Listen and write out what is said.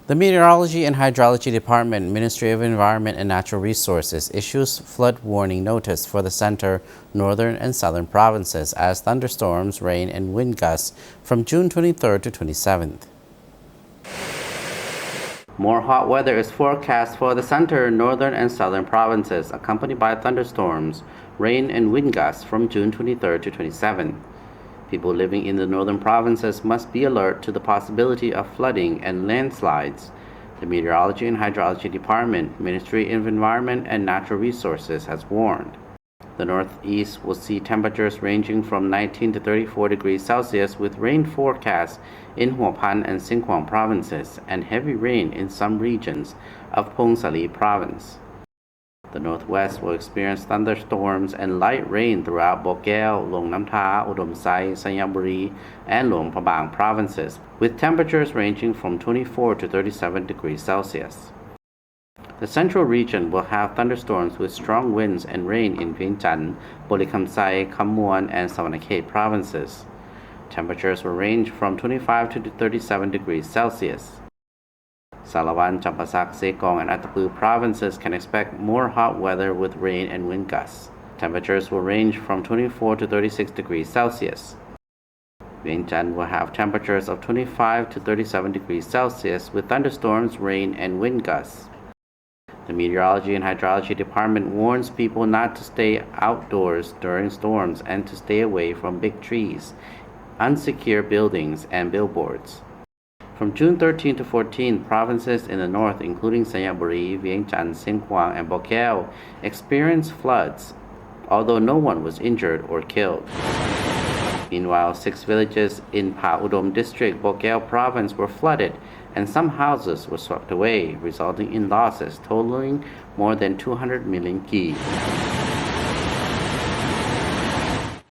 The Meteorology and Hydrology Department, Ministry of Environment and Natural Resources, issues flood warning notice for the center, northern, and southern provinces as thunderstorms, rain, and wind gusts from June 23rd to 27th. More hot weather is forecast for the center, northern, and southern provinces, accompanied by thunderstorms, rain, and wind gusts from June 23rd to 27th. People living in the northern provinces must be alert to the possibility of flooding and landslides. The Meteorology and Hydrology Department, Ministry of Environment and Natural Resources has warned. The northeast will see temperatures ranging from 19 to 34 degrees Celsius with rain forecast in Hua Pan and Sinkwang provinces and heavy rain in some regions of Phung Sali province. The northwest will experience thunderstorms and light rain throughout Bokeo, Luang Nam Tha, Udom Sai, Sanyaburi, and Luang Prabang provinces, with temperatures ranging from 24 to 37 degrees Celsius. The central region will have thunderstorms with strong winds and rain in Vientiane, Bolikamsai, Kham Muan, and Savannakhet provinces. Temperatures will range from 25 to 37 degrees Celsius. Salawan, Champasak, Sekong, and Atapu provinces can expect more hot weather with rain and wind gusts. Temperatures will range from 24 to 36 degrees Celsius. Vientiane will have temperatures of 25 to 37 degrees Celsius with thunderstorms, rain, and wind gusts. The Meteorology and Hydrology Department warns people not to stay outdoors during storms and to stay away from big trees, unsecure buildings, and billboards. From June 13 to 14, provinces in the north, including Sanyaburi, Vientiane, Sinkwang, and Bokeo, experienced floods, although no one was injured or killed. Meanwhile, 6 villages in Pa Udom District, Bokeo Province, were flooded, and some houses were swept away, resulting in losses totaling more than 200 million ki.